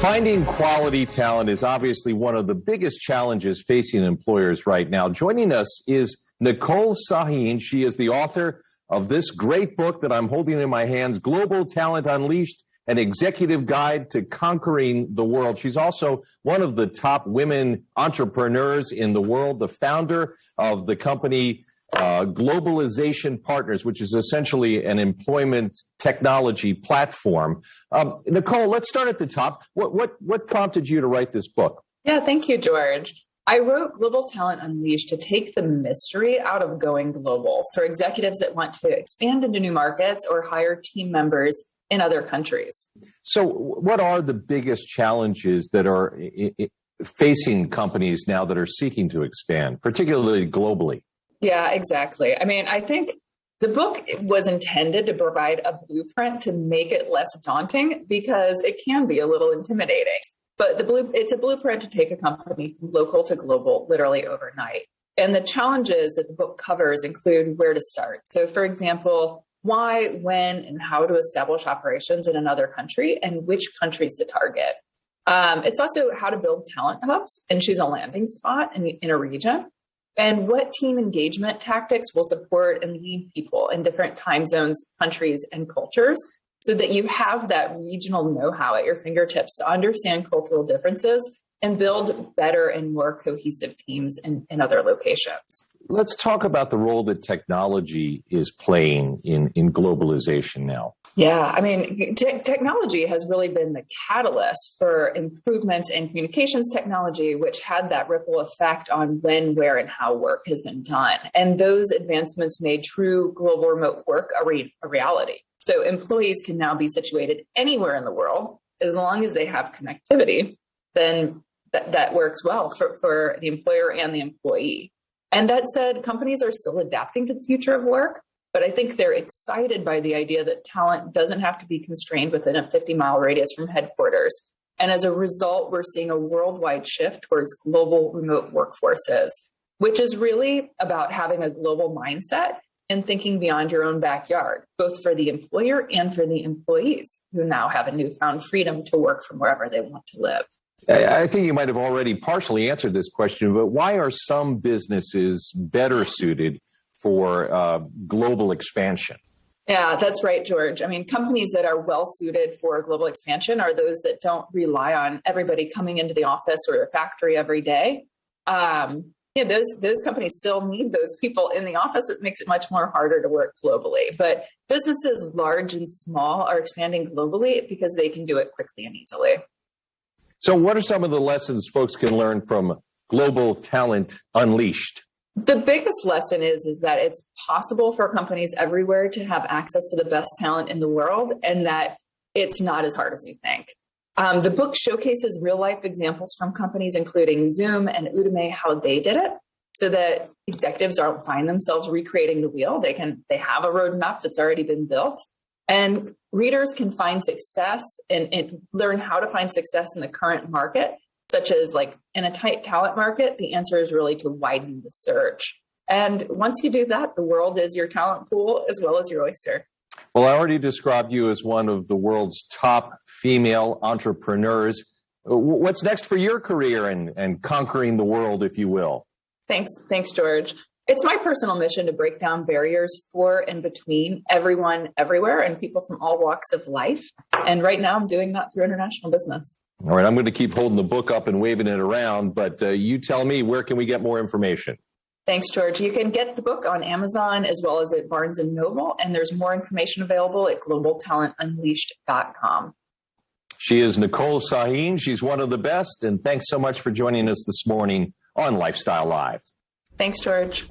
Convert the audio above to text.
Finding quality talent is obviously one of the biggest challenges facing employers right now. Joining us is Nicole Sahin. She is the author of this great book that I'm holding in my hands, Global Talent Unleashed, an executive guide to conquering the world. She's also one of the top women entrepreneurs in the world, the founder of the company Globalization Partners, which is essentially an employment technology platform. Nicole, let's start at the top. What prompted you to write this book? Yeah, thank you, George. I wrote Global Talent Unleashed to take the mystery out of going global for executives that want to expand into new markets or hire team members in other countries. So what are the biggest challenges that are facing companies now that are seeking to expand, particularly globally? Yeah, exactly. I mean, I think the book was intended to provide a blueprint to make it less daunting because it can be a little intimidating. But it's a blueprint to take a company from local to global literally overnight. And the challenges that the book covers include where to start. So, for example, why, when, and how to establish operations in another country and which countries to target. It's also how to build talent hubs and choose a landing spot in a region. And what team engagement tactics will support and lead people in different time zones, countries, and cultures so that you have that regional know-how at your fingertips to understand cultural differences and build better and more cohesive teams in other locations. Let's talk about the role that technology is playing in globalization now. Yeah, I mean, technology has really been the catalyst for improvements in communications technology, which had that ripple effect on when, where, and how work has been done. And those advancements made true global remote work a reality. So employees can now be situated anywhere in the world as long as they have connectivity. Then that works well for the employer and the employee. And that said, companies are still adapting to the future of work, but I think they're excited by the idea that talent doesn't have to be constrained within a 50-mile radius from headquarters. And as a result, we're seeing a worldwide shift towards global remote workforces, which is really about having a global mindset and thinking beyond your own backyard, both for the employer and for the employees who now have a newfound freedom to work from wherever they want to live. I think you might have already partially answered this question, but why are some businesses better suited for global expansion? Yeah, that's right, George. I mean, companies that are well suited for global expansion are those that don't rely on everybody coming into the office or the factory every day. Those companies still need those people in the office. It makes it much more harder to work globally. But businesses large and small are expanding globally because they can do it quickly and easily. So what are some of the lessons folks can learn from Global Talent Unleashed? The biggest lesson is that it's possible for companies everywhere to have access to the best talent in the world and that it's not as hard as you think. The book showcases real-life examples from companies including Zoom and Udemy, how they did it, so that executives don't find themselves recreating the wheel. They have a roadmap that's already been built. And readers can find success and learn how to find success in the current market, such as like in a tight talent market, the answer is really to widen the search. And once you do that, the world is your talent pool as well as your oyster. Well, I already described you as one of the world's top female entrepreneurs. What's next for your career and conquering the world, if you will? Thanks, George. It's my personal mission to break down barriers for and between everyone, everywhere, and people from all walks of life. And right now I'm doing that through international business. All right, I'm going to keep holding the book up and waving it around, but you tell me, where can we get more information? Thanks, George. You can get the book on Amazon as well as at Barnes & Noble, and there's more information available at globaltalentunleashed.com. She is Nicole Sahin. She's one of the best, and thanks so much for joining us this morning on Life.Style.Live. Thanks, George.